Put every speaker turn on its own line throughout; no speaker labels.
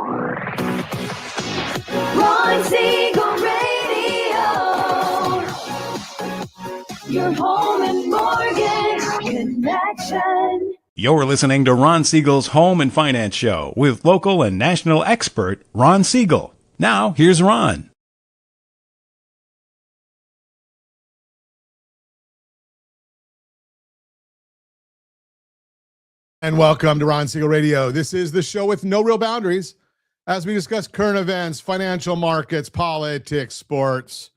Ron Siegel Radio, your home and mortgage connection.
You're listening to Ron Siegel's Home and Finance Show with local and national expert Ron Siegel. Now, here's Ron.
And welcome to Ron Siegel Radio. This is the show with no real boundaries as we discuss current events, financial markets, politics, sports,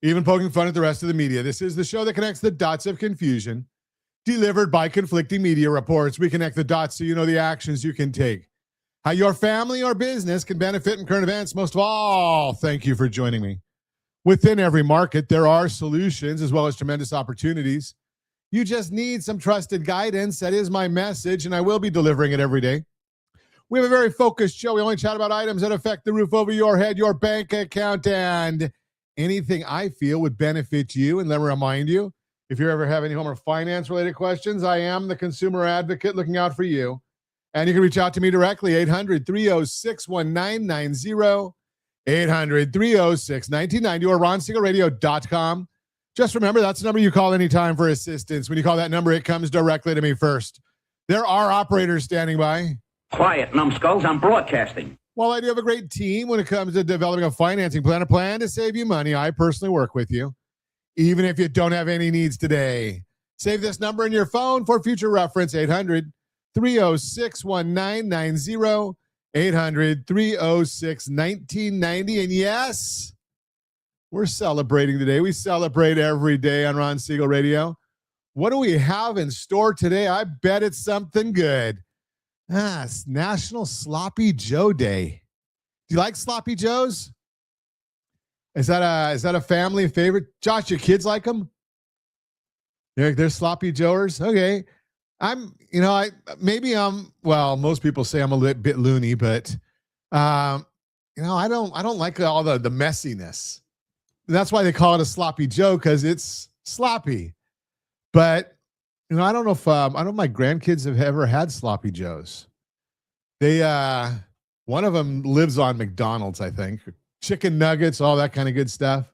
even poking fun at the rest of the media. This is the show that connects the dots of confusion delivered by conflicting media reports. We connect the dots so you know the actions you can take, how your family or business can benefit in current events. Most of all, thank you for joining me. Within every market, there are solutions as well as tremendous opportunities. You just need some trusted guidance. That is my message, and I will be delivering it every day. We have a very focused show. We only chat about items that affect the roof over your head, your bank account, and anything I feel would benefit you. And let me remind you, if you ever have any home or finance-related questions, I am the consumer advocate looking out for you. And you can reach out to me directly, 800-306-1990, 800-306-1990, or ronsiegelradio.com. Just remember, that's the number you call anytime for assistance. When you call that number, it comes directly to me first. There are operators standing by.
Quiet, numbskulls, I'm broadcasting.
While I do have a great team when it comes to developing a financing plan, a plan to save you money, I personally work with you, even if you don't have any needs today. Save this number in your phone for future reference, 800-306-1990, 800-306-1990. And yes, we're celebrating today. We celebrate every day on Ron Siegel Radio. What do we have in store today? I bet it's something good. It's National Sloppy Joe Day. Do you like Sloppy Joes? Is that a family favorite? Josh, your kids like them? They're Sloppy Joers? Okay. Most people say I'm a little bit loony, but I don't like all the messiness. That's why they call it a sloppy Joe, because it's sloppy. But I don't know if my grandkids have ever had sloppy Joes. They one of them lives on McDonald's, I think. Chicken nuggets, all that kind of good stuff.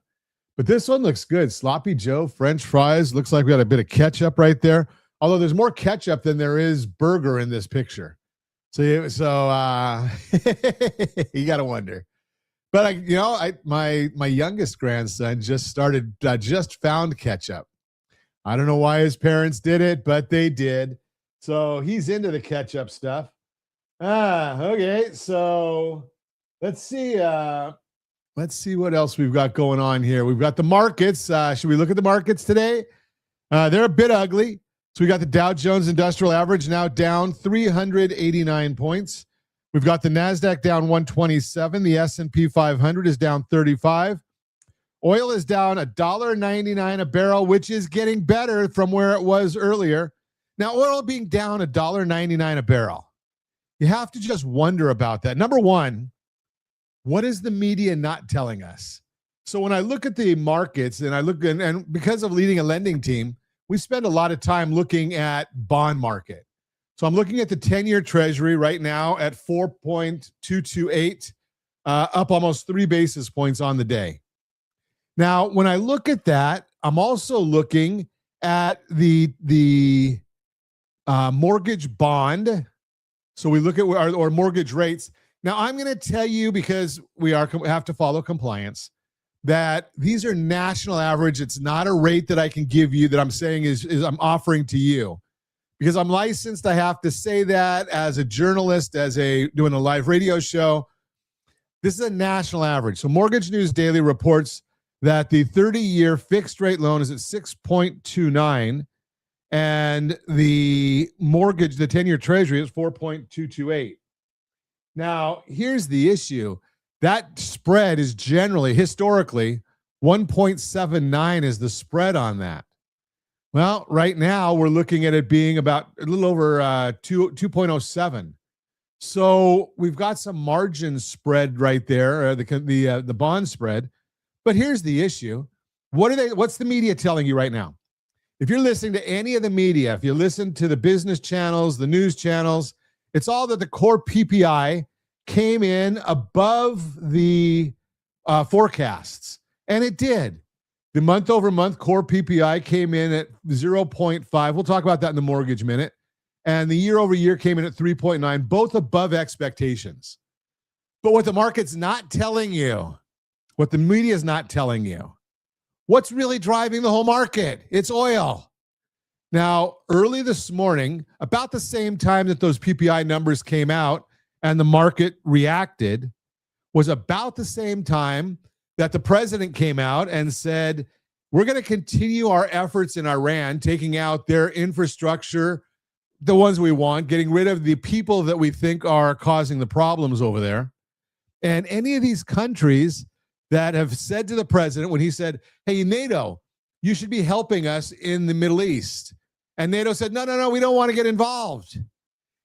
But this one looks good. Sloppy Joe, French fries. Looks like we got a bit of ketchup right there. Although there's more ketchup than there is burger in this picture. So you got to wonder. But my youngest grandson just found ketchup. I don't know why his parents did it, but they did. So he's into the ketchup stuff. Okay. So let's see what else we've got going on here. We've got the markets. Should we look at the markets today? They're a bit ugly. So we got the Dow Jones Industrial Average now down 389 points. We've got the NASDAQ down 127. The S&P 500 is down 35. Oil is down $1.99 a barrel, which is getting better from where it was earlier. Now, oil being down $1.99 a barrel. You have to just wonder about that. Number one, what is the media not telling us? So when I look at the markets and because of leading a lending team, we spend a lot of time looking at bond market. So I'm looking at the 10-year Treasury right now at 4.228, up almost 3 basis points on the day. Now, when I look at that, I'm also looking at the mortgage bond. So we look at our mortgage rates. Now, I'm going to tell you, because we have to follow compliance, that these are national average. It's not a rate that I can give you that I'm saying is I'm offering to you. Because I'm licensed, I have to say that as a journalist, doing a live radio show. This is a national average. So Mortgage News Daily reports that the 30-year fixed rate loan is at 6.29, and the 10-year Treasury is 4.228. Now, here's the issue. That spread is historically, 1.79 is the spread on that. Well, right now we're looking at it being about a little over 2.07. So we've got some margin spread right there, the bond spread. But here's the issue. What's the media telling you right now? If you're listening to any of the media, if you listen to the business channels, the news channels, it's all that the core PPI came in above the forecasts, and it did. The month-over-month core PPI came in at 0.5. We'll talk about that in the mortgage minute. And the year-over-year came in at 3.9, both above expectations. But what the market's not telling you, what the media is not telling you, what's really driving the whole market? It's oil. Now, early this morning, about the same time that those PPI numbers came out and the market reacted, was about the same time that the president came out and said, we're going to continue our efforts in Iran, taking out their infrastructure, the ones we want, getting rid of the people that we think are causing the problems over there. And any of these countries that have said to the president when he said, hey, NATO, you should be helping us in the Middle East. And NATO said, no, we don't want to get involved.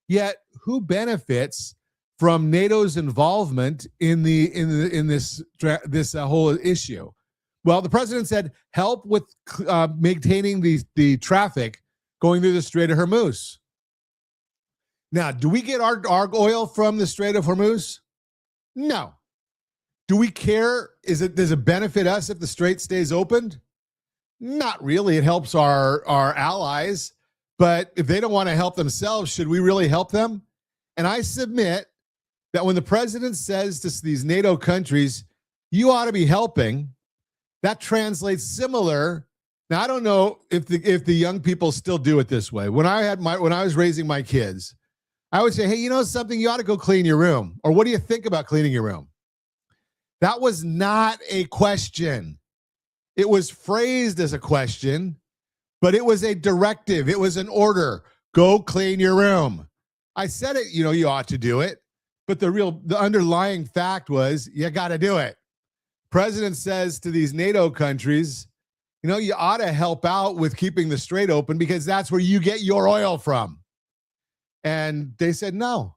Yet who benefits from NATO's involvement in this whole issue? Well, the president said, help with maintaining the traffic going through the Strait of Hormuz. Now, do we get our oil from the Strait of Hormuz? No. Do we care? Does it benefit us if the strait stays opened? Not really. It helps our allies. But if they don't want to help themselves, should we really help them? And I submit that when the president says to these NATO countries, you ought to be helping, that translates similar. Now, I don't know if the young people still do it this way. When I was raising my kids, I would say, hey, you know something? You ought to go clean your room. Or what do you think about cleaning your room? That was not a question. It was phrased as a question, but it was a directive. It was an order. Go clean your room. I said it, you ought to do it. But the underlying fact was you got to do it. President says to these NATO countries, you ought to help out with keeping the strait open because that's where you get your oil from. And they said no.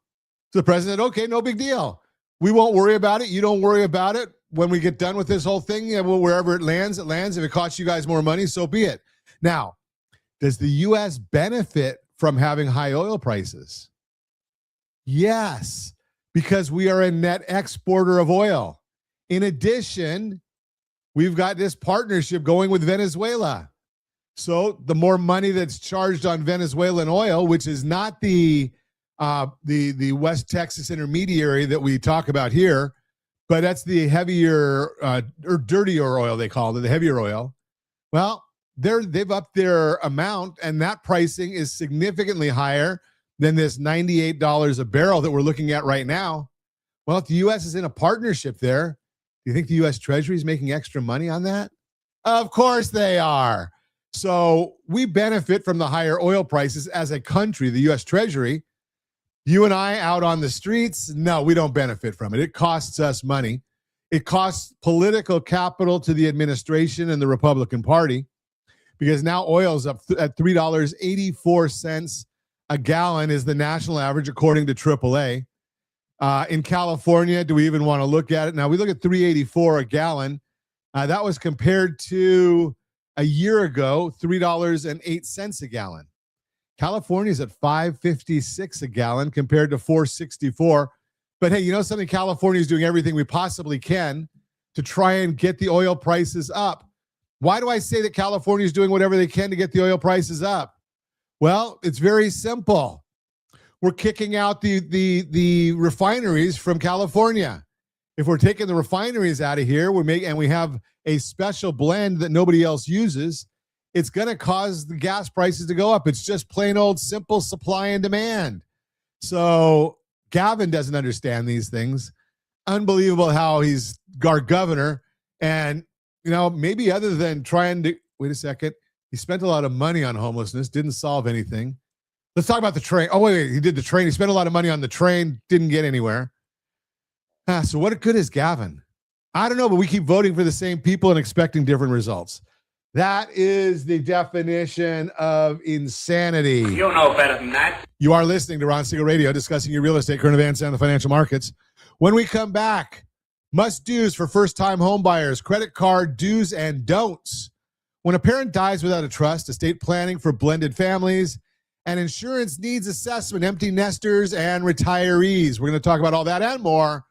So the president, okay, no big deal. We won't worry about it. You don't worry about it. When we get done with this whole thing, wherever it lands, it lands. If it costs you guys more money, so be it. Now, does the U.S. benefit from having high oil prices? Yes, because we are a net exporter of oil. In addition, we've got this partnership going with Venezuela. So the more money that's charged on Venezuelan oil, which is not the West Texas intermediary that we talk about here, but that's the heavier or dirtier oil, they call it, the heavier oil. Well, they've upped their amount, and that pricing is significantly higher than this $98 a barrel that we're looking at right now. Well, if the U.S. is in a partnership there, do you think the U.S. Treasury is making extra money on that? Of course they are. So we benefit from the higher oil prices as a country, the U.S. Treasury. You and I out on the streets, no, we don't benefit from it. It costs us money. It costs political capital to the administration and the Republican Party because now oil is up at $3.84 a gallon is the national average according to AAA. In California, do we even want to look at it? Now, we look at $3.84 a gallon. That was compared to a year ago, $3.08 a gallon. California is at $5.56 a gallon compared to $4.64. But hey, you know something? California is doing everything we possibly can to try and get the oil prices up. Why do I say that California is doing whatever they can to get the oil prices up? Well, it's very simple. We're kicking out the refineries from California. If we're taking the refineries out of here, and we have a special blend that nobody else uses, it's going to cause the gas prices to go up. It's just plain old simple supply and demand. So Gavin doesn't understand these things. Unbelievable how he's our governor. And, maybe other than trying to, wait a second, he spent a lot of money on homelessness, didn't solve anything. Let's talk about the train. Oh, wait, he did the train. He spent a lot of money on the train, didn't get anywhere. So what good is Gavin? I don't know, but we keep voting for the same people and expecting different results. That is the definition of insanity.
You know better than that.
You are listening to Ron Siegel Radio, discussing your real estate, current events, and the financial markets. When we come back, must-dos for first-time home buyers, credit card do's and don'ts. When a parent dies without a trust, estate planning for blended families, and insurance needs assessment, empty nesters, and retirees. We're going to talk about all that and more.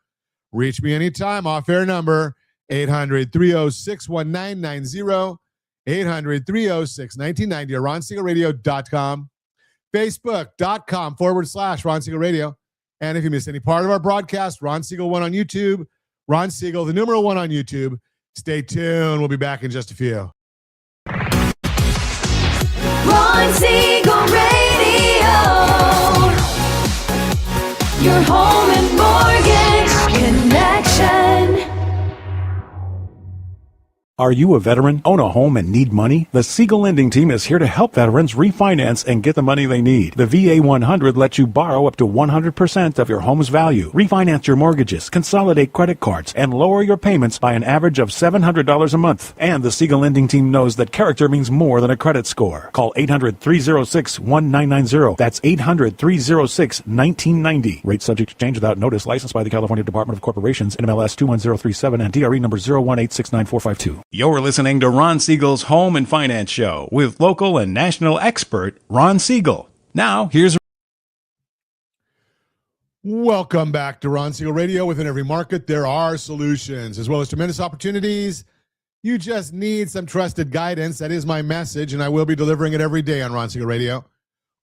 Reach me anytime. Off-air number, 800-306-1990, 800-306-1990, or RonSiegelRadio.com, Facebook.com/Ron Siegel Radio. And if you miss any part of our broadcast, Ron Siegel 1 on YouTube, Ron Siegel, the numeral 1 on YouTube. Stay tuned. We'll be back in just a few.
Ron Siegel Radio. Your home and mortgage connection.
Are you a veteran, own a home, and need money? The Siegel Lending Team is here to help veterans refinance and get the money they need. The VA 100 lets you borrow up to 100% of your home's value, refinance your mortgages, consolidate credit cards, and lower your payments by an average of $700 a month. And the Siegel Lending Team knows that character means more than a credit score. Call 800-306-1990. That's 800-306-1990. Rate subject to change without notice. Licensed by the California Department of Corporations, NMLS 21037, and DRE number 018694452. You're listening to Ron Siegel's Home and Finance Show with local and national expert Ron Siegel. Now, here's
Welcome back to Ron Siegel Radio. Within every market, there are solutions as well as tremendous opportunities. You just need some trusted guidance. That is my message, and I will be delivering it every day on Ron Siegel Radio.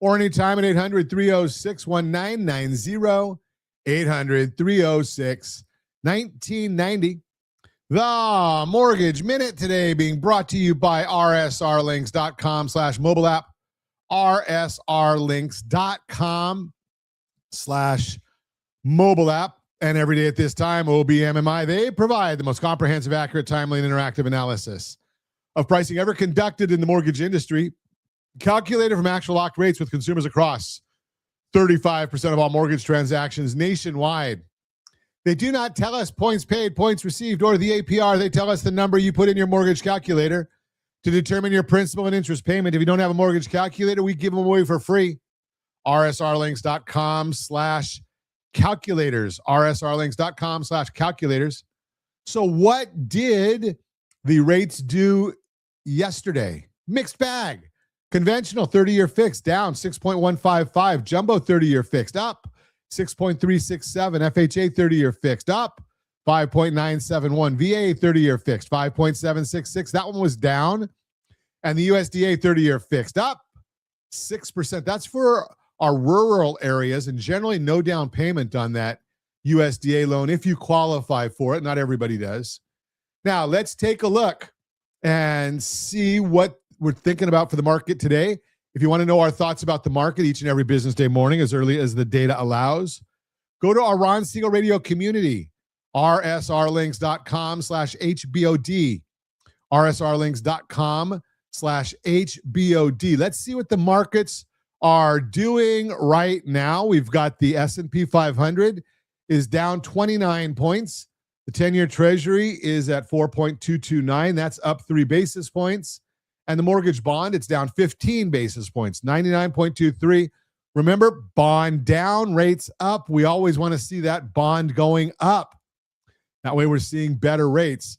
Or anytime at 800-306-1990, 800-306-1990. The Mortgage Minute today being brought to you by rsrlinks.com/mobile app, rsrlinks.com/mobile app. And every day at this time, OBMMI, they provide the most comprehensive, accurate, timely, and interactive analysis of pricing ever conducted in the mortgage industry, calculated from actual locked rates with consumers across 35% of all mortgage transactions nationwide. They do not tell us points paid, points received, or the APR. They tell us the number you put in your mortgage calculator to determine your principal and interest payment. If you don't have a mortgage calculator, we give them away for free. rsrlinks.com/calculators. rsrlinks.com/calculators. So what did the rates do yesterday? Mixed bag. Conventional 30-year fixed down 6.155. Jumbo 30-year fixed up 6.367. FHA 30-year fixed up 5.971. VA 30-year fixed 5.766. That one was down. And the USDA 30-year fixed up 6%. That's for our rural areas, and generally no down payment on that USDA loan if you qualify for it. Not everybody does. Now, let's take a look and see what we're thinking about for the market today. If you want to know our thoughts about the market each and every business day morning, as early as the data allows, go to our Ron Siegel Radio community, rsrlinks.com/HBOD, rsrlinks.com/HBOD. Let's see what the markets are doing right now. We've got the S&P 500 is down 29 points. The 10-year Treasury is at 4.229. That's up 3 basis points. And the mortgage bond, it's down 15 basis points, 99.23. Remember, bond down, rates up. We always want to see that bond going up. That way we're seeing better rates.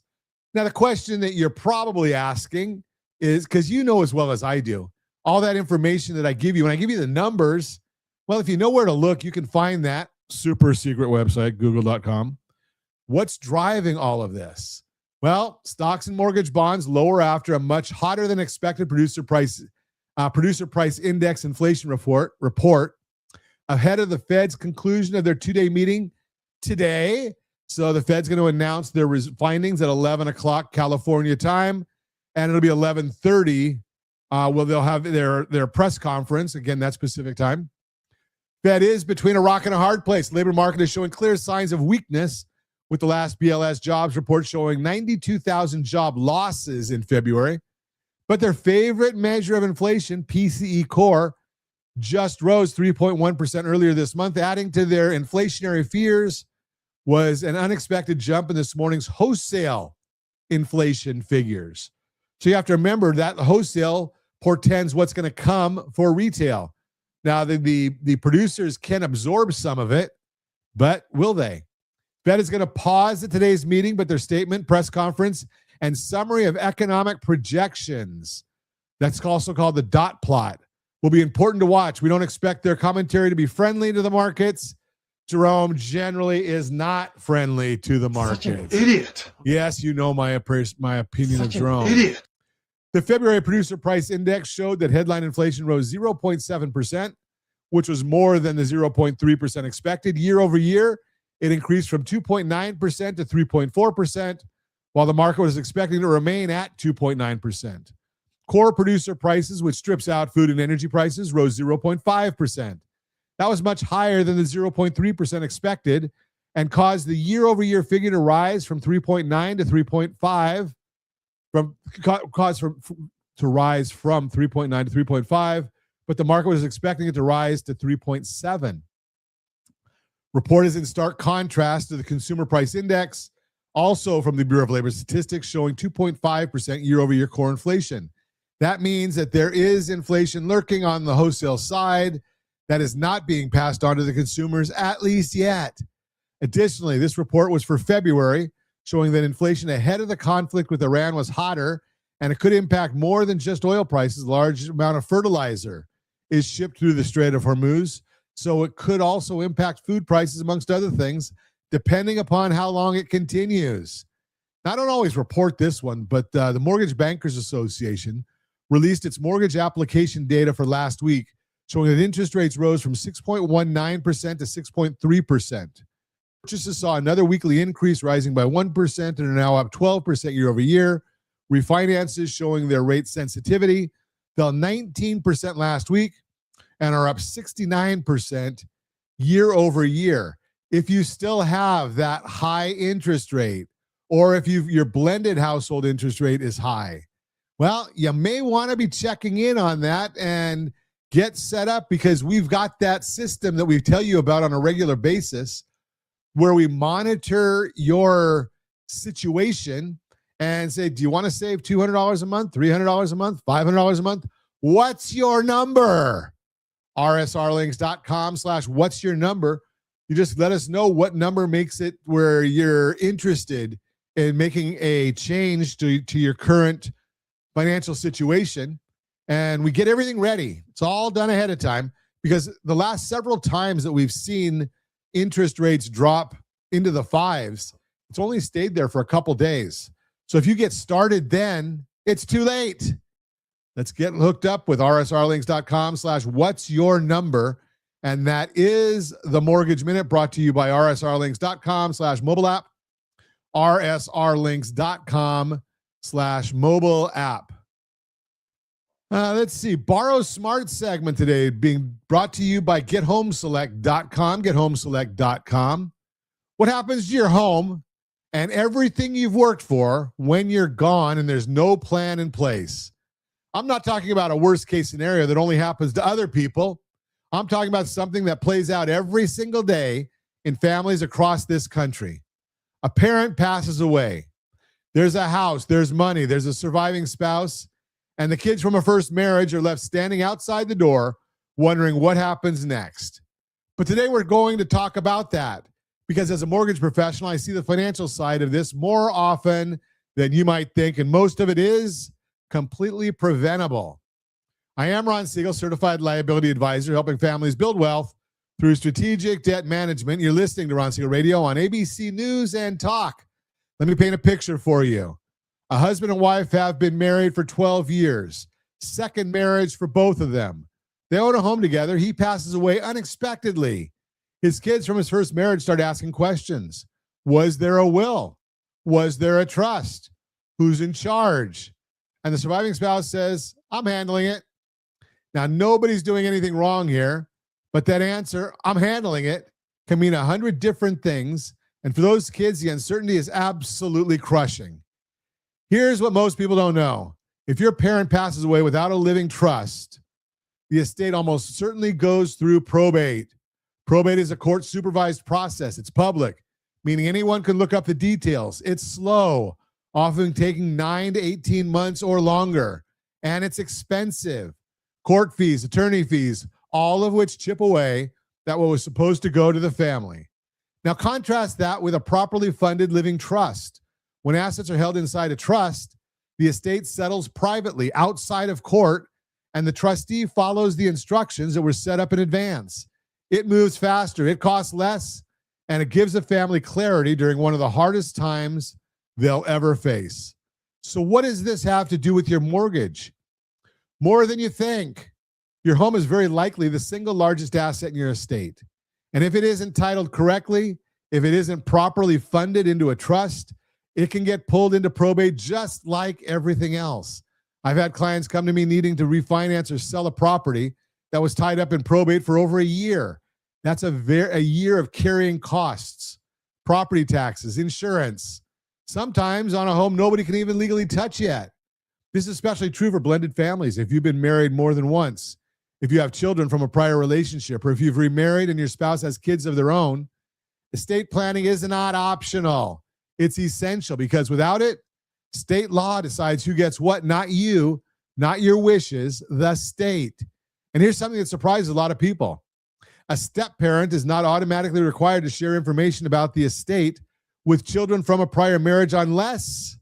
Now, the question that you're probably asking is, because you know as well as I do, all that information that I give you, when I give you the numbers, well, if you know where to look, you can find that super secret website, google.com. What's driving all of this? Well, stocks and mortgage bonds lower after a much hotter than expected producer price index inflation report ahead of the Fed's conclusion of their two-day meeting today. So the Fed's going to announce their findings at 11 o'clock California time, and it'll be 11:30. They'll have their press conference. Again, that's Pacific time. Fed is between a rock and a hard place. Labor market is showing clear signs of weakness, with the last BLS jobs report showing 92,000 job losses in February. But their favorite measure of inflation, PCE core, just rose 3.1% earlier this month. Adding to their inflationary fears was an unexpected jump in this morning's wholesale inflation figures. So you have to remember that wholesale portends what's going to come for retail. Now, the producers can absorb some of it, but will they? Fed is going to pause at today's meeting, but their statement, press conference, and summary of economic projections, that's also called the dot plot, will be important to watch. We don't expect their commentary to be friendly to the markets. Jerome generally is not friendly to the markets.
Such an idiot.
Yes, you know my opinion
Such
of Jerome.
an idiot.
The February Producer Price Index showed that headline inflation rose 0.7%, which was more than the 0.3% expected. Year over year, it increased from 2.9% to 3.4%, while the market was expecting to remain at 2.9%. Core producer prices, which strips out food and energy prices, rose 0.5%. That was much higher than the 0.3% expected and caused the year-over-year figure to rise from 3.9 to 3.5, to rise from 3.9 to 3.5, but the market was expecting it to rise to 3.7. Report is in stark contrast to the Consumer Price Index, also from the Bureau of Labor Statistics, showing 2.5% year-over-year core inflation. That means that there is inflation lurking on the wholesale side that is not being passed on to the consumers, at least yet. Additionally, this report was for February, showing that inflation ahead of the conflict with Iran was hotter, and it could impact more than just oil prices. A large amount of fertilizer is shipped through the Strait of Hormuz, so it could also impact food prices, amongst other things, depending upon how long it continues. Now, I don't always report this one, but the Mortgage Bankers Association released its mortgage application data for last week, showing that interest rates rose from 6.19% to 6.3%. Purchases saw another weekly increase, rising by 1% and are now up 12% year over year. Refinances, showing their rate sensitivity, fell 19% last week and are up 69% year over year. If you still have that high interest rate, or if your blended household interest rate is high, well, you may want to be checking in on that and get set up, because we've got that system that we tell you about on a regular basis where we monitor your situation and say, do you want to save $200 a month, $300 a month, $500 a month? What's your number? rsrlinks.com/what's your number. You just let us know what number makes it where you're interested in making a change to your current financial situation. And we get everything ready. It's all done ahead of time, because the last several times that we've seen interest rates drop into the fives, it's only stayed there for a couple days. So if you get started then, it's too late. Let's get hooked up with rsrlinks.com/what's your number. And that is the Mortgage Minute, brought to you by rsrlinks.com/mobile app, rsrlinks.com/mobile app. Let's see. Borrow Smart segment today being brought to you by gethomeselect.com, gethomeselect.com. What happens to your home and everything you've worked for when you're gone and there's no plan in place? I'm not talking about a worst case scenario that only happens to other people. I'm talking about something that plays out every single day in families across this country. A parent passes away. There's a house, there's money, there's a surviving spouse, and the kids from a first marriage are left standing outside the door wondering what happens next. But today we're going to talk about that, because as a mortgage professional, I see the financial side of this more often than you might think, and most of it is completely preventable. I am Ron Siegel, Certified Liability Advisor, helping families build wealth through strategic debt management. You're listening to Ron Siegel Radio on ABC News and Talk. Let me paint a picture for you. A husband and wife have been married for 12 years. Second marriage for both of them. They own a home together. He passes away unexpectedly. His kids from his first marriage start asking questions. Was there a will? Was there a trust? Who's in charge? And the surviving spouse says, I'm handling it. Now, nobody's doing anything wrong here, but that answer, I'm handling it, can mean 100 different things. And for those kids, the uncertainty is absolutely crushing. Here's what most people don't know. If your parent passes away without a living trust, the estate almost certainly goes through probate. Probate is a court-supervised process. It's public, meaning anyone can look up the details. It's slow, often taking 9 to 18 months or longer, and it's expensive. Court fees, attorney fees, all of which chip away at what was supposed to go to the family. Now contrast that with a properly funded living trust. When assets are held inside a trust, the estate settles privately outside of court, and the trustee follows the instructions that were set up in advance. It moves faster, it costs less, and it gives the family clarity during one of the hardest times they'll ever face. So what does this have to do with your mortgage? More than you think. Your home is very likely the single largest asset in your estate. And if it isn't titled correctly, if it isn't properly funded into a trust, it can get pulled into probate just like everything else. I've had clients come to me needing to refinance or sell a property that was tied up in probate for over a year. That's a year of carrying costs, property taxes, insurance. Sometimes on a home nobody can even legally touch yet. This is especially true for blended families. If you've been married more than once, if you have children from a prior relationship, or if you've remarried and your spouse has kids of their own, estate planning is not optional. It's essential, because without it, state law decides who gets what, not you, not your wishes, the state. And here's something that surprises a lot of people. A step-parent is not automatically required to share information about the estate with children from a prior marriage unless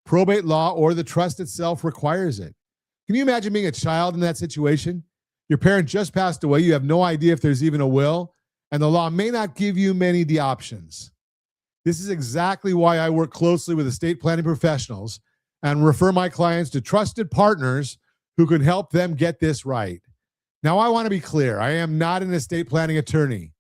probate law or the trust itself requires it. Can you imagine being a child in that situation? Your parent just passed away. You have no idea if there's even a will, and the law may not give you many of the options. This is exactly why I work closely with estate planning professionals and refer my clients to trusted partners who can help them get this right. Now, I want to be clear. I am not an estate planning attorney.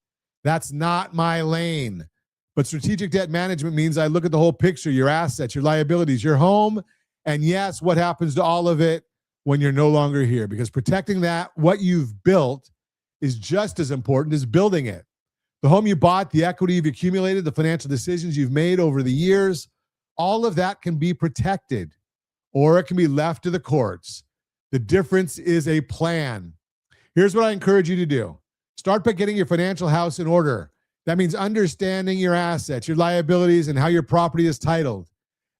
That's not my lane. But strategic debt management means I look at the whole picture, your assets, your liabilities, your home, and yes, what happens to all of it when you're no longer here. Because protecting that, what you've built, is just as important as building it. The home you bought, the equity you've accumulated, the financial decisions you've made over the years, all of that can be protected, or it can be left to the courts. The difference is a plan. Here's what I encourage you to do. Start by getting your financial house in order. That means understanding your assets, your liabilities, and how your property is titled,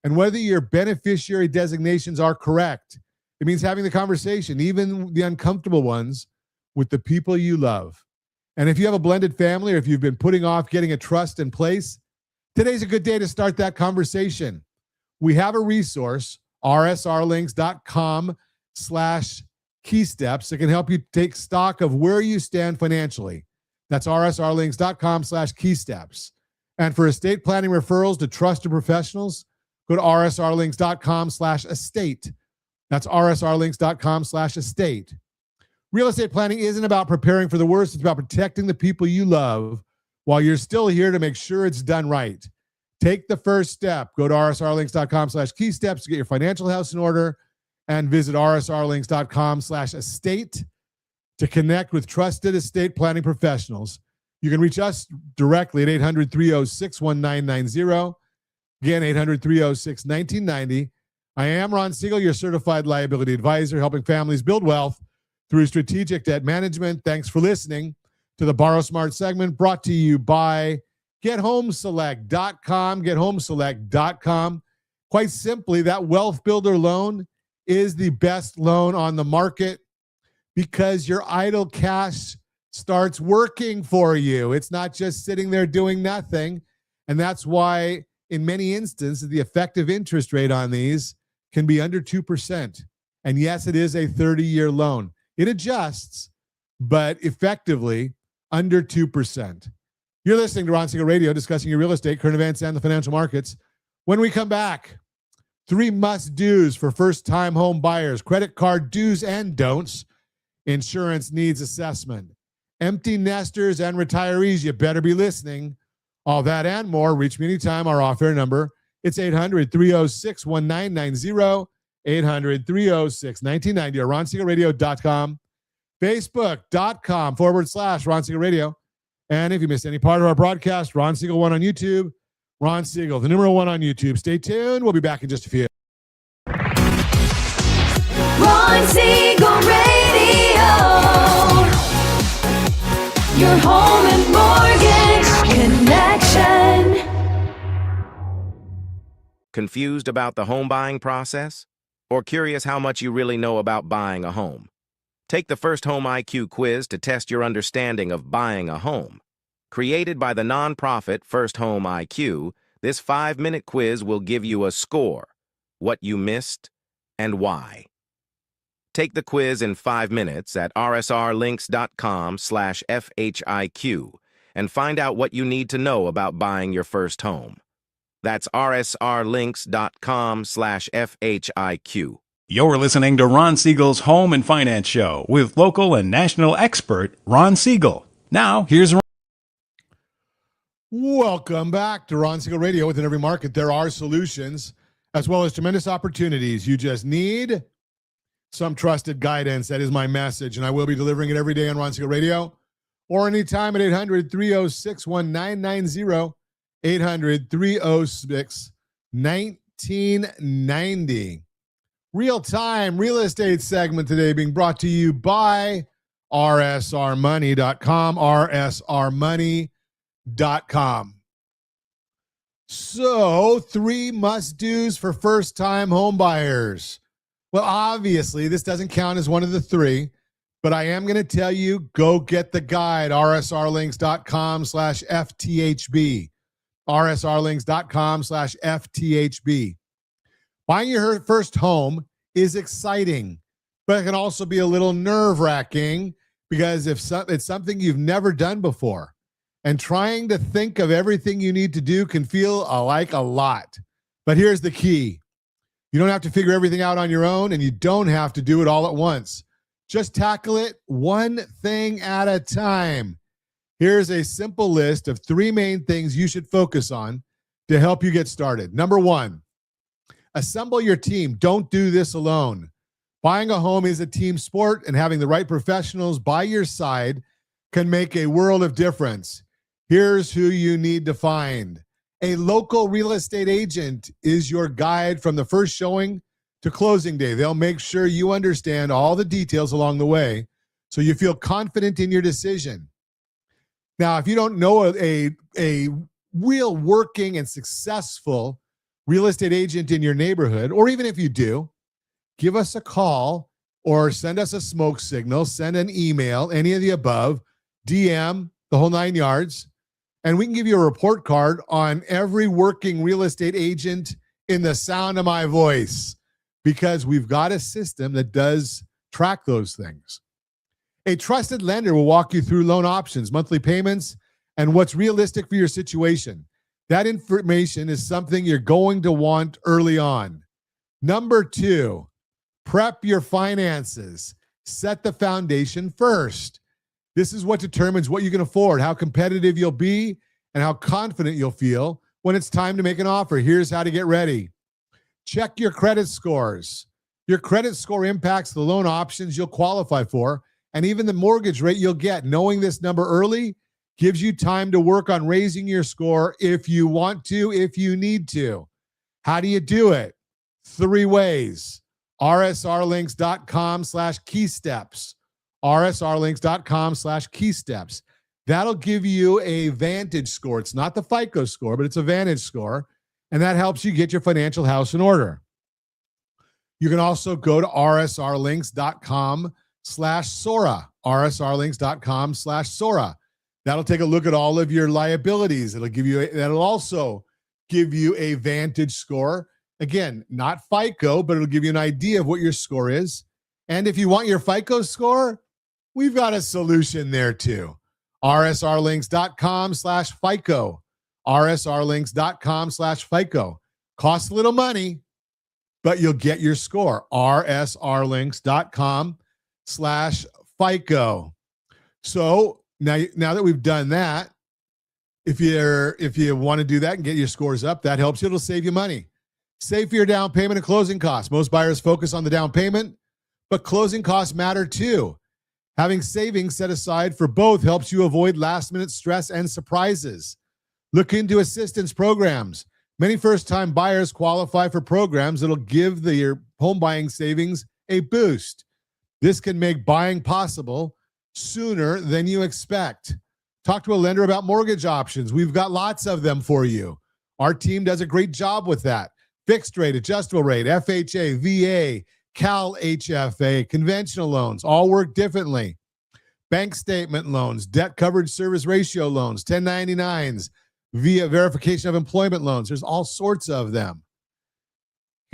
and whether your beneficiary designations are correct. It means having the conversation, even the uncomfortable ones, with the people you love. And if you have a blended family, or if you've been putting off getting a trust in place, today's a good day to start that conversation. We have a resource, rsrlinks.com/keysteps, that can help you take stock of where you stand financially. That's rsrlinks.com/keysteps. And for estate planning referrals to trusted professionals, go to rsrlinks.com/estate. That's rsrlinks.com/estate. Real estate planning isn't about preparing for the worst. It's about protecting the people you love while you're still here to make sure it's done right. Take the first step. Go to rsrlinks.com/keysteps to get your financial house in order, and visit rsrlinks.com/estate to connect with trusted estate planning professionals. You can reach us directly at 800-306-1990. Again, 800-306-1990. I am Ron Siegel, your certified liability advisor, helping families build wealth through strategic debt management. Thanks for listening to the Borrow Smart segment, brought to you by GetHomeselect.com. GetHomeselect.com. Quite simply, that wealth builder loan is the best loan on the market, because your idle cash starts working for you. It's not just sitting there doing nothing. And that's why, in many instances, the effective interest rate on these can be under 2%. And yes, it is a 30-year loan. It adjusts, but effectively under 2%. You're listening to Ron Siegel Radio, discussing your real estate, current events, and the financial markets. When we come back, 3 must-dos for first-time home buyers, credit card do's and don'ts, insurance needs assessment, empty nesters and retirees. You better be listening. All that and more. Reach me anytime. Our off-air number, it's 800-306-1990, 800-306-1990, or RonSiegelRadio.com, Facebook.com/Ron Siegel Radio. And if you missed any part of our broadcast, Ron Siegel 1 on YouTube, Ron Siegel, the number 1 on YouTube. Stay tuned. We'll be back in just a few.
Ron Siegel Radio. Your home and mortgage connection.
Confused about the home buying process? Or curious how much you really know about buying a home? Take the First Home IQ quiz to test your understanding of buying a home. Created by the nonprofit First Home IQ, this 5-minute quiz will give you a score, what you missed, and why. Take the quiz in 5 minutes at rsrlinks.com/FHIQ and find out what you need to know about buying your first home. That's rsrlinks.com/FHIQ.
You're listening to Ron Siegel's Home and Finance Show with local and national expert Ron Siegel. Now, here's Ron.
Welcome back to Ron Siegel Radio. Within every market, there are solutions as well as tremendous opportunities. You just need some trusted guidance. That is my message, and I will be delivering it every day on Ron Siegel Radio or anytime at 800-306-1990, 800-306-1990. Real-time real estate segment today being brought to you by rsrmoney.com, rsrmoney.com. So, 3 must-dos for first-time home buyers. Well, obviously, this doesn't count as one of the 3, but I am going to tell you, go get the guide, rsrlinks.com/FTHB, rsrlinks.com/FTHB. Buying your first home is exciting, but it can also be a little nerve-wracking because it's something you've never done before. And trying to think of everything you need to do can feel like a lot. But here's the key. You don't have to figure everything out on your own, and you don't have to do it all at once. Just tackle it one thing at a time. Here's a simple list of 3 main things you should focus on to help you get started. Number 1, assemble your team. Don't do this alone. Buying a home is a team sport, and having the right professionals by your side can make a world of difference. Here's who you need to find. A local real estate agent is your guide from the first showing to closing day. They'll make sure you understand all the details along the way so you feel confident in your decision. Now, if you don't know a real working and successful real estate agent in your neighborhood, or even if you do, give us a call or send us a smoke signal, send an email, any of the above, DM, the whole 9 yards, and we can give you a report card on every working real estate agent in the sound of my voice, because we've got a system that does track those things. A trusted lender will walk you through loan options, monthly payments, and what's realistic for your situation. That information is something you're going to want early on. Number 2, prep your finances. Set the foundation first. This is what determines what you can afford, how competitive you'll be, and how confident you'll feel when it's time to make an offer. Here's how to get ready. Check your credit scores. Your credit score impacts the loan options you'll qualify for, and even the mortgage rate you'll get. Knowing this number early gives you time to work on raising your score if you want to, if you need to. How do you do it? 3 ways. rsrlinks.com/keysteps. rsrlinks.com/keysteps. That'll give you a Vantage score. It's not the FICO score, but it's a Vantage score, and that helps you get your financial house in order. You can also go to rsrlinks.com/Sora, rsrlinks.com/Sora. That'll take a look at all of your liabilities. That'll also give you a Vantage score. Again, not FICO, but it'll give you an idea of what your score is. And if you want your FICO score, we've got a solution there too. rsrlinks.com/FICO, rsrlinks.com/FICO. Costs a little money, but you'll get your score. rsrlinks.com/FICO. So now that we've done that, if you want to do that and get your scores up, that helps you. It'll save you money. Save for your down payment and closing costs. Most buyers focus on the down payment, but closing costs matter too. Having savings set aside for both helps you avoid last-minute stress and surprises. Look into assistance programs. Many first-time buyers qualify for programs that'll give your home buying savings a boost. This can make buying possible sooner than you expect. Talk to a lender about mortgage options. We've got lots of them for you. Our team does a great job with that. Fixed rate, adjustable rate, FHA, VA, Cal HFA, conventional loans, all work differently. Bank statement loans, debt coverage service ratio loans, 1099s, via verification of employment loans. There's all sorts of them.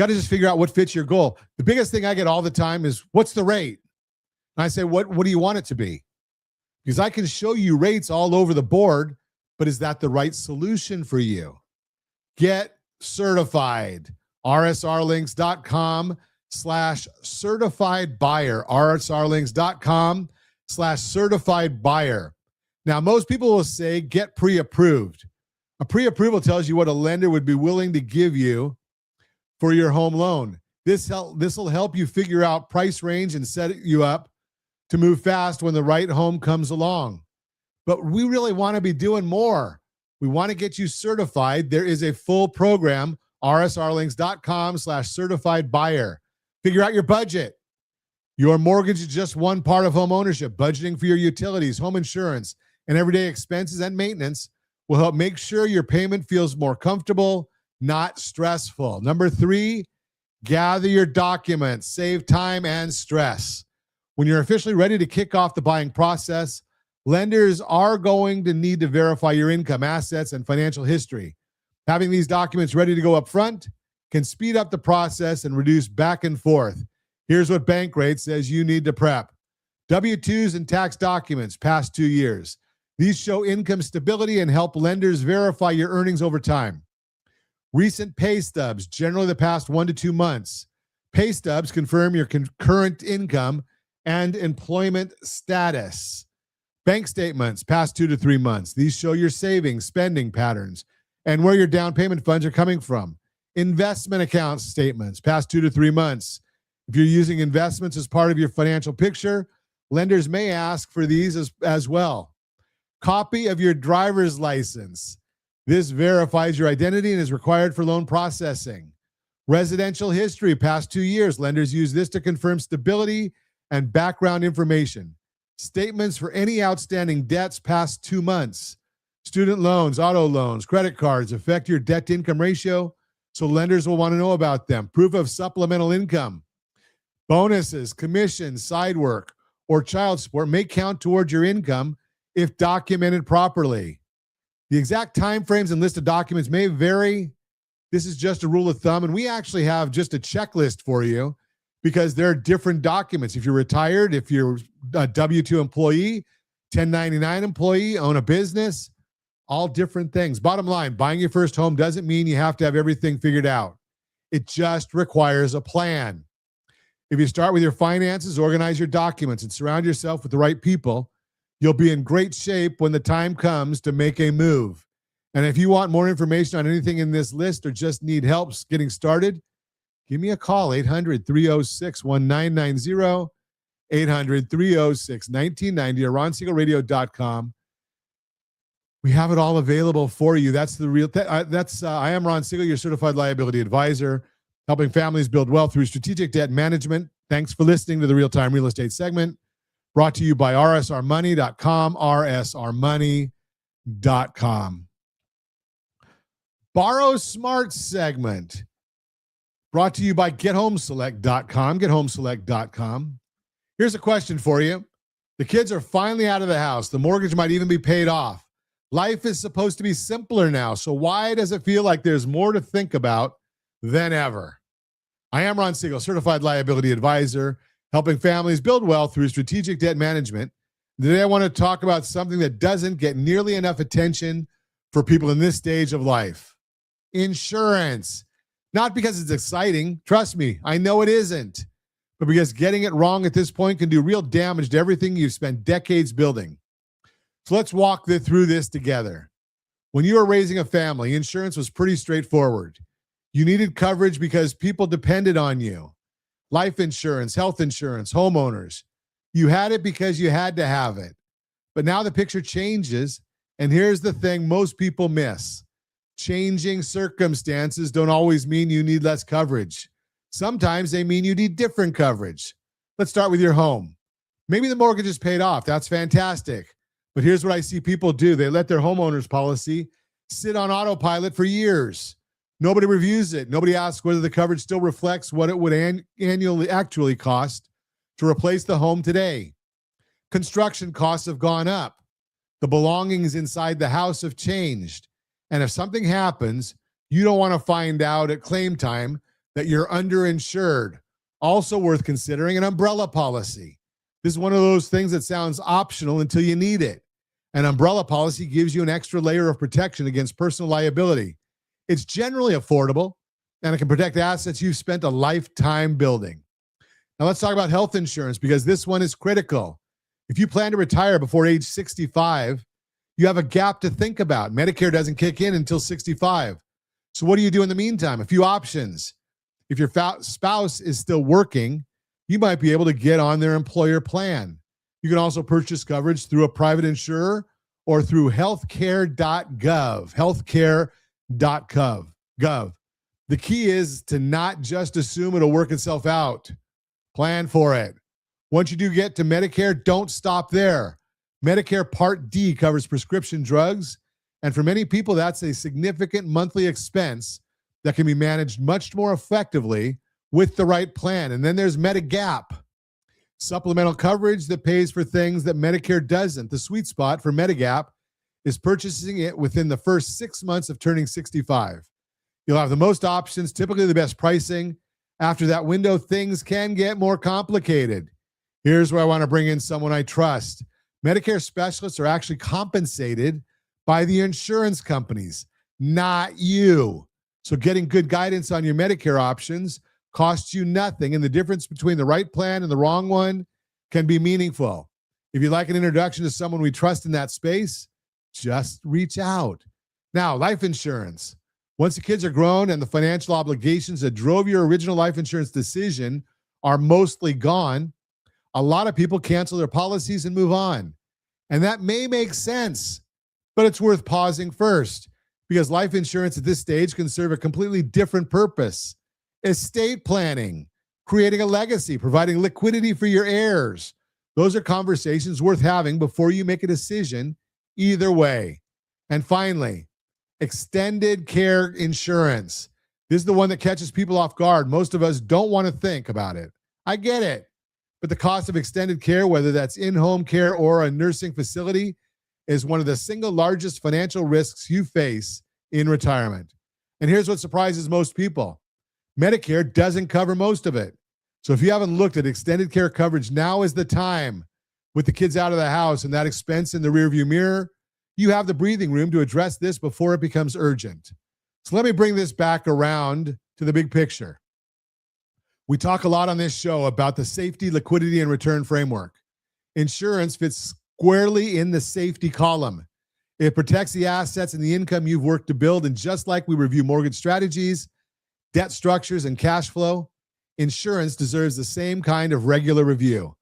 got to just figure out what fits your goal. The biggest thing I get all the time is, what's the rate? And I say, what do you want it to be? Because I can show you rates all over the board, but is that the right solution for you? Get certified. rsrlinks.com/certified buyer. rsrlinks.com/certified buyer. Now, most people will say get pre-approved. A pre-approval tells you what a lender would be willing to give you for your home loan. This will help you figure out price range and set you up to move fast when the right home comes along. But we really want to be doing more. We want to get you certified. There is a full program, rsrlinks.com/certified buyer. Figure out your budget. Your mortgage is just one part of home ownership. Budgeting for your utilities, home insurance, and everyday expenses and maintenance will help make sure your payment feels more comfortable, not stressful. Number 3, gather your documents. Save time and stress. When you're officially ready to kick off the buying process, lenders are going to need to verify your income, assets, and financial history. Having these documents ready to go up front can speed up the process and reduce back and forth. Here's what Bankrate says you need to prep. W-2s and tax documents past 2 years. These show income stability and help lenders verify your earnings over time. Recent pay stubs, generally the past 1 to 2 months. Pay stubs confirm your current income and employment status. Bank statements, past 2 to 3 months. These show your savings, spending patterns, and where your down payment funds are coming from. Investment account statements, past 2 to 3 months. If you're using investments as part of your financial picture, lenders may ask for these as well. Copy of your driver's license. This verifies your identity and is required for loan processing. Residential history, past 2 years. Lenders use this to confirm stability and background information. Statements for any outstanding debts past 2 months. Student loans, auto loans, credit cards affect your debt-to-income ratio, so lenders will want to know about them. Proof of supplemental income. Bonuses, commissions, side work, or child support may count towards your income if documented properly. The exact timeframes and list of documents may vary. This is just a rule of thumb, and we actually have just a checklist for you because there are different documents. If you're retired, if you're a W-2 employee, 1099 employee, own a business, all different things. Bottom line, buying your first home doesn't mean you have to have everything figured out. It just requires a plan. If you start with your finances, organize your documents, and surround yourself with the right people, you'll be in great shape when the time comes to make a move. And if you want more information on anything in this list or just need help getting started, give me a call, 800-306-1990, 800-306-1990, or RonSiegelRadio.com. We have it all available for you. That's the real. I am Ron Siegel, your certified liability advisor, helping families build wealth through strategic debt management. Thanks for listening to the Real-Time Real Estate segment, brought to you by rsrmoney.com, rsrmoney.com. Borrow Smart segment, brought to you by gethomeselect.com, gethomeselect.com. Here's a question for you. The kids are finally out of the house. The mortgage might even be paid off. Life is supposed to be simpler now, so why does it feel like there's more to think about than ever? I am Ron Siegel, certified liability advisor, helping families build wealth through strategic debt management. Today, I want to talk about something that doesn't get nearly enough attention for people in this stage of life. Insurance. Not because it's exciting. Trust me, I know it isn't. But because getting it wrong at this point can do real damage to everything you've spent decades building. So let's walk through this together. When you were raising a family, insurance was pretty straightforward. You needed coverage because people depended on you. Life insurance, health insurance, homeowners. You had it because you had to have it. But now the picture changes, and here's the thing most people miss. Changing circumstances don't always mean you need less coverage. Sometimes they mean you need different coverage. Let's start with your home. Maybe the mortgage is paid off. That's fantastic. But here's what I see people do. They let their homeowner's policy sit on autopilot for years. Nobody reviews it. Nobody asks whether the coverage still reflects what it would annually actually cost to replace the home today. Construction costs have gone up. The belongings inside the house have changed. And if something happens, you don't want to find out at claim time that you're underinsured. Also worth considering an umbrella policy. This is one of those things that sounds optional until you need it. An umbrella policy gives you an extra layer of protection against personal liability. It's generally affordable, and it can protect assets you've spent a lifetime building. Now let's talk about health insurance, because this one is critical. If you plan to retire before age 65, you have a gap to think about. Medicare doesn't kick in until 65. So what do you do in the meantime? A few options. If your spouse is still working, you might be able to get on their employer plan. You can also purchase coverage through a private insurer or through healthcare.gov. Healthcare.gov. The key is to not just assume it'll work itself out. Plan for it. Once you do get to Medicare, don't stop there. Medicare Part D covers prescription drugs, and for many people, that's a significant monthly expense that can be managed much more effectively with the right plan. And then there's Medigap, supplemental coverage that pays for things that Medicare doesn't. The sweet spot for Medigap is purchasing it within the first 6 months of turning 65. You'll have the most options, typically the best pricing. After that window, things can get more complicated. Here's where I want to bring in someone I trust. Medicare specialists are actually compensated by the insurance companies, not you. So getting good guidance on your Medicare options costs you nothing, and the difference between the right plan and the wrong one can be meaningful. If you'd like an introduction to someone we trust in that space, just reach out. Now, life insurance. Once the kids are grown and the financial obligations that drove your original life insurance decision are mostly gone, a lot of people cancel their policies and move on. And that may make sense, but it's worth pausing first, because life insurance at this stage can serve a completely different purpose. Estate planning, creating a legacy, providing liquidity for your heirs. Those are conversations worth having before you make a decision either way. And finally, extended care insurance. This is the one that catches people off guard. Most of us don't want to think about it. I get it. But the cost of extended care, whether that's in-home care or a nursing facility, is one of the single largest financial risks you face in retirement. And here's what surprises most people. Medicare doesn't cover most of it. So if you haven't looked at extended care coverage, now is the time. With the kids out of the house and that expense in the rearview mirror, you have the breathing room to address this before it becomes urgent. So let me bring this back around to the big picture. We talk a lot on this show about the safety, liquidity, and return framework. Insurance fits squarely in the safety column. It protects the assets and the income you've worked to build. And just like we review mortgage strategies, debt structures, and cash flow, insurance deserves the same kind of regular review,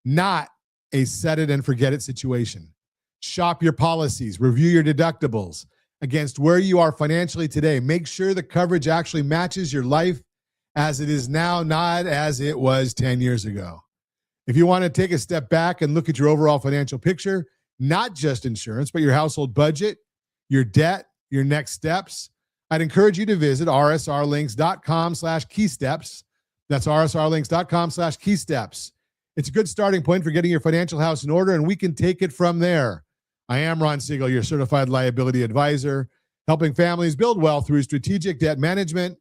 not a set it and forget it situation. Shop your policies, review your deductibles against where you are financially today. Make sure the coverage actually matches your life as it is now, not as it was 10 years ago. If you want to take a step back and look at your overall financial picture, not just insurance, but your household budget, your debt, your next steps, I'd encourage you to visit rsrlinks.com/keysteps. That's rsrlinks.com/keysteps. It's a good starting point for getting your financial house in order, and we can take it from there. I am Ron Siegel, your Certified Liability Advisor, helping families build wealth through strategic debt management.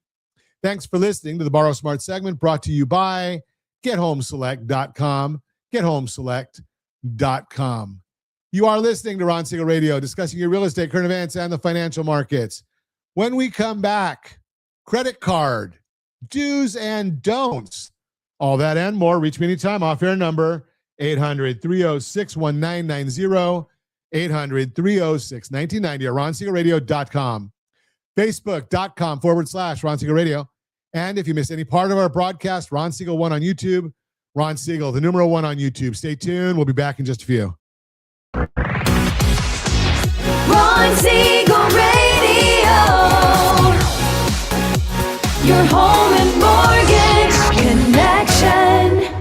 Thanks for listening to the Borrow Smart segment, brought to you by GetHomeSelect.com. GetHomeSelect.com. You are listening to Ron Siegel Radio, discussing your real estate, current events, and the financial markets. When we come back, credit card, do's and don'ts, all that and more. Reach me anytime. Off-air number 800-306-1990, 800-306-1990, or RonSiegelRadio.com. Facebook.com/Ron Siegel Radio. And if you miss any part of our broadcast, Ron Siegel 1 on YouTube, Ron Siegel, the numero 1 on YouTube. Stay tuned. We'll be back in just a few.
Ron Siegel Radio. Your home and mortgage connection.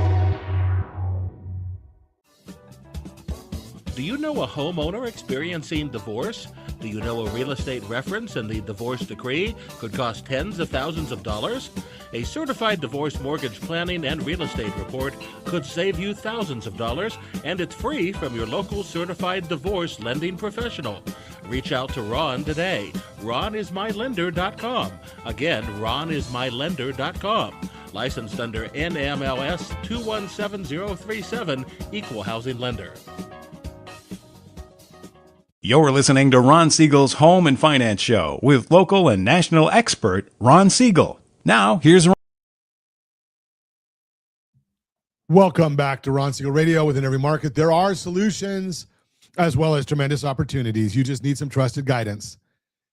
Do you know a homeowner experiencing divorce? Do you know a real estate reference and the divorce decree could cost tens of thousands of dollars? A certified divorce mortgage planning and real estate report could save you thousands of dollars, and it's free from your local certified divorce lending professional. Reach out to Ron today. RonIsMyLender.com. Again, RonIsMyLender.com. Licensed under NMLS 217037, Equal Housing Lender.
You're listening to Ron Siegel's Home and Finance Show with local and national expert Ron Siegel. Now, here's Ron.
Welcome back to Ron Siegel Radio. Within every market, there are solutions as well as tremendous opportunities. You just need some trusted guidance.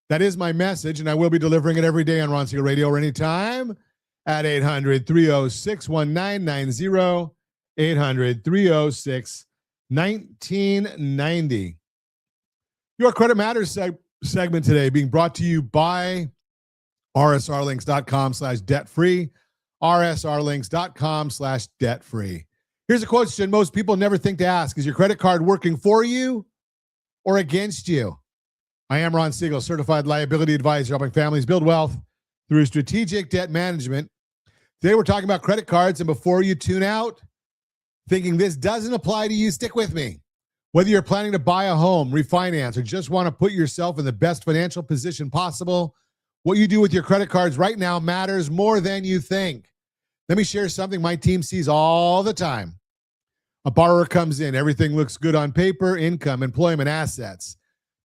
That is my message, and I will be delivering it every day on Ron Siegel Radio or anytime at 800-306-1990, 800-306-1990. Your Credit Matters segment today being brought to you by rsrlinks.com/debt-free, rsrlinks.com/debt-free. Here's a question most people never think to ask. Is your credit card working for you or against you? I am Ron Siegel, Certified Liability Advisor, helping families build wealth through strategic debt management. Today we're talking about credit cards, and before you tune out, thinking this doesn't apply to you, stick with me. Whether you're planning to buy a home, refinance, or just want to put yourself in the best financial position possible, what you do with your credit cards right now matters more than you think. Let me share something my team sees all the time. A borrower comes in, everything looks good on paper, income, employment, assets,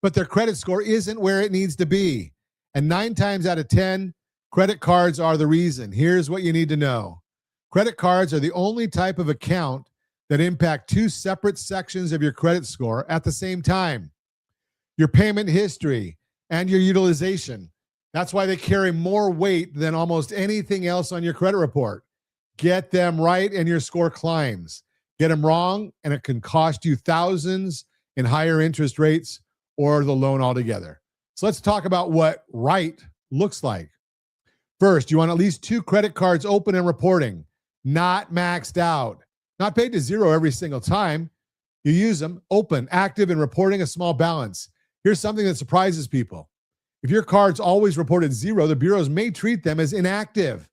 but their credit score isn't where it needs to be. And 9 times out of 10, credit cards are the reason. Here's what you need to know. Credit cards are the only type of account that impact 2 separate sections of your credit score at the same time. Your payment history and your utilization. That's why they carry more weight than almost anything else on your credit report. Get them right and your score climbs. Get them wrong and it can cost you thousands in higher interest rates or the loan altogether. So let's talk about what right looks like. First, you want at least 2 credit cards open and reporting, not maxed out. Not paid to zero every single time. You use them, open, active, and reporting a small balance. Here's something that surprises people. If your card's always reported zero, the bureaus may treat them as inactive.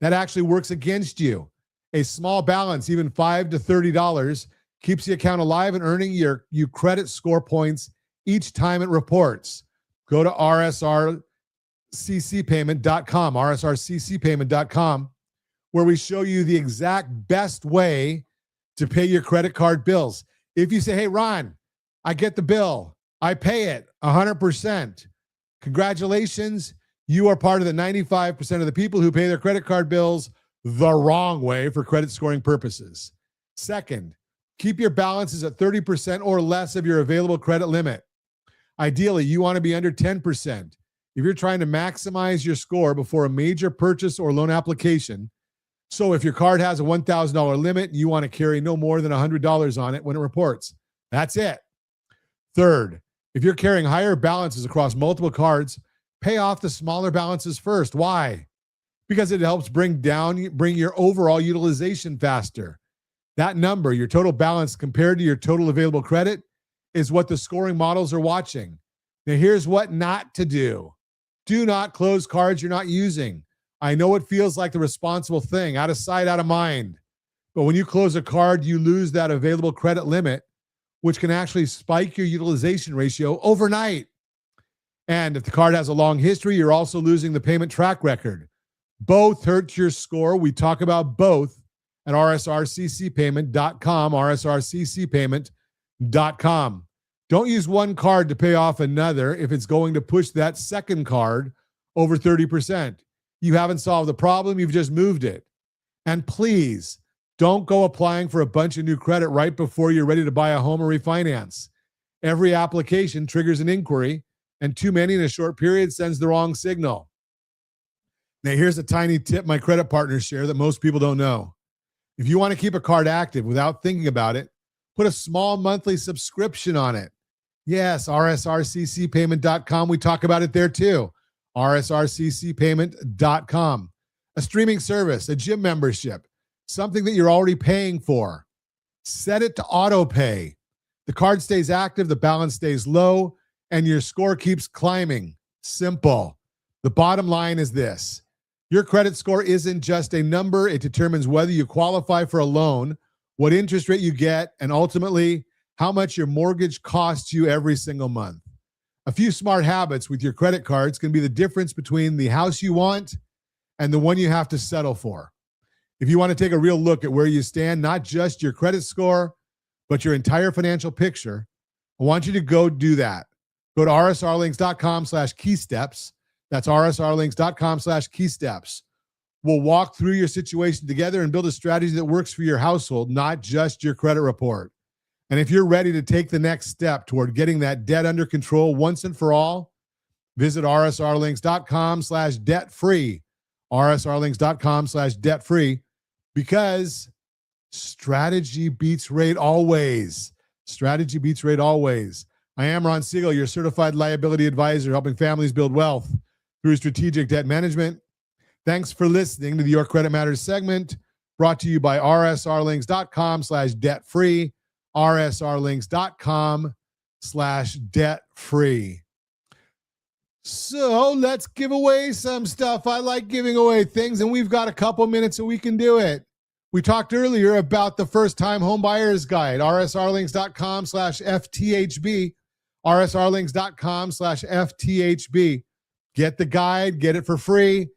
That actually works against you. A small balance, even $5 to $30, keeps the account alive and earning you credit score points each time it reports. Go to rsrccpayment.com, rsrccpayment.com, where we show you the exact best way to pay your credit card bills. If you say, hey, Ron, I get the bill, I pay it 100%. Congratulations. You are part of the 95% of the people who pay their credit card bills the wrong way for credit scoring purposes. Second, keep your balances at 30% or less of your available credit limit. Ideally, you want to be under 10%. If you're trying to maximize your score before a major purchase or loan application, so if your card has a $1,000 limit, you want to carry no more than $100 on it when it reports. That's it. Third, if you're carrying higher balances across multiple cards, pay off the smaller balances first. Why? Because it helps bring your overall utilization faster. That number, your total balance compared to your total available credit, is what the scoring models are watching. Now, here's what not to do. Do not close cards you're not using. I know it feels like the responsible thing, out of sight, out of mind. But when you close a card, you lose that available credit limit, which can actually spike your utilization ratio overnight. And if the card has a long history, you're also losing the payment track record. Both hurt your score. We talk about both at rsrccpayment.com, rsrccpayment.com. Don't use one card to pay off another if it's going to push that second card over 30%. You haven't solved the problem, you've just moved it. And please, don't go applying for a bunch of new credit right before you're ready to buy a home or refinance. Every application triggers an inquiry, and too many in a short period sends the wrong signal. Now, here's a tiny tip my credit partners share that most people don't know. If you want to keep a card active without thinking about it, put a small monthly subscription on it. Yes, rsrccpayment.com. We talk about it there too. rsrccpayment.com. A streaming service, a gym membership, something that you're already paying for. Set it to auto pay. The card stays active, the balance stays low, and your score keeps climbing. Simple. The bottom line is this. Your credit score isn't just a number. It determines whether you qualify for a loan, what interest rate you get, and ultimately how much your mortgage costs you every single month. A few smart habits with your credit cards can be the difference between the house you want and the one you have to settle for. If you want to take a real look at where you stand, not just your credit score, but your entire financial picture, I want you to go do that. Go to rsrlinks.com/keysteps. That's rsrlinks.com/keysteps. We'll walk through your situation together and build a strategy that works for your household, not just your credit report. And if you're ready to take the next step toward getting that debt under control once and for all, visit rsrlinks.com/debt-free. rsrlinks.com/debt-free, because strategy beats rate always. Strategy beats rate always. I am Ron Siegel, your certified liability advisor, helping families build wealth through strategic debt management. Thanks for listening to the Your Credit Matters segment, brought to you by rsrlinks.com/debt-free, rsrlinks.com/debt-free. So let's give away some stuff. I like giving away things, and we've got a couple minutes so we can do it. We talked earlier about the first-time home buyer's guide, rsrlinks.com/FTHB, rsrlinks.com/FTHB. Get the guide, get it for free.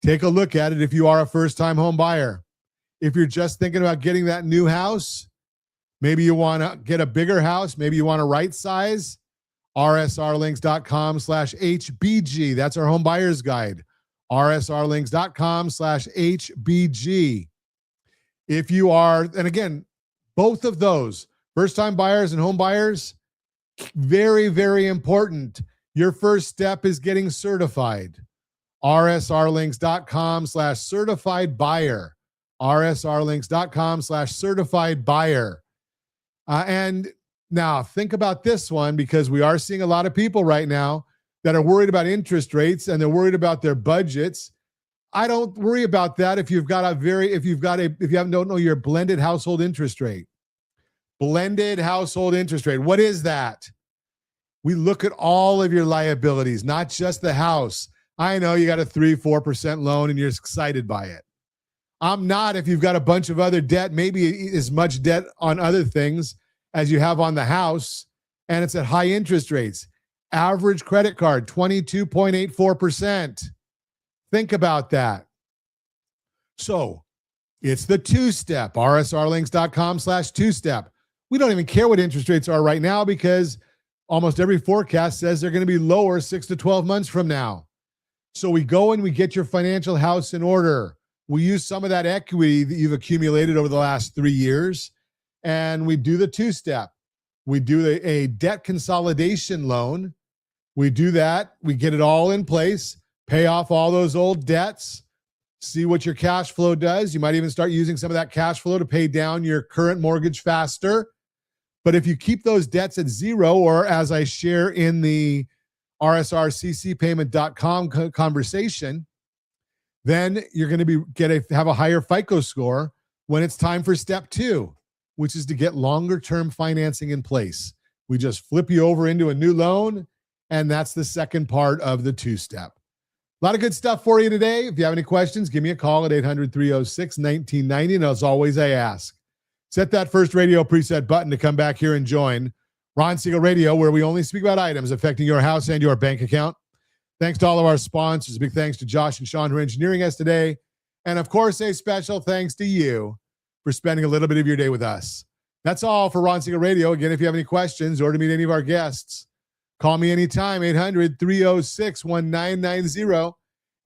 Take a look at it if you are a first-time home buyer. If you're just thinking about getting that new house, maybe you want to get a bigger house, maybe you want to right size, rsrlinks.com/HBG. That's our home buyer's guide, rsrlinks.com/HBG. If you are, and again, both of those, first-time buyers and home buyers, very, very important. Your first step is getting certified. rsrlinks.com/certified buyer. rsrlinks.com/certified buyer. And now think about this one, because we are seeing a lot of people right now that are worried about interest rates and they're worried about their budgets. I don't worry about that if you don't know your blended household interest rate. Blended household interest rate. What is that? We look at all of your liabilities, not just the house. I know you got a 3-4% loan and you're excited by it. I'm not if you've got a bunch of other debt, maybe as much debt on other things as you have on the house, and it's at high interest rates. Average credit card, 22.84%. Think about that. So it's the two-step, rsrlinks.com/two-step. We don't even care what interest rates are right now, because almost every forecast says they're going to be lower 6 to 12 months from now. So we go and we get your financial house in order. We use some of that equity that you've accumulated over the last 3 years, and we do the two-step. We do a debt consolidation loan. We do that. We get it all in place, pay off all those old debts, see what your cash flow does. You might even start using some of that cash flow to pay down your current mortgage faster. But if you keep those debts at zero, or as I share in the rsrccpayment.com conversation, then you're going to have a higher FICO score when it's time for step 2, which is to get longer term financing in place. We just flip you over into a new loan, and that's the second part of the two-step. A lot of good stuff for you today. If you have any questions, give me a call at 800-306-1990. And as always, I ask, set that first radio preset button to come back here and join Ron Siegel Radio, where we only speak about items affecting your house and your bank account. Thanks to all of our sponsors. A big thanks to Josh and Sean, who are engineering us today. And of course, a special thanks to you for spending a little bit of your day with us. That's all for Ron Siegel Radio. Again, if you have any questions or to meet any of our guests, call me anytime, 800-306-1990,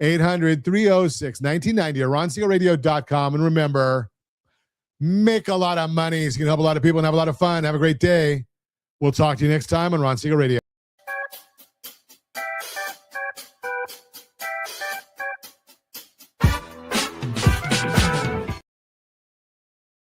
800-306-1990, or ronsiegelradio.com. And remember, make a lot of money. It's going to help a lot of people and have a lot of fun. Have a great day. We'll talk to you next time on Ron Siegel Radio.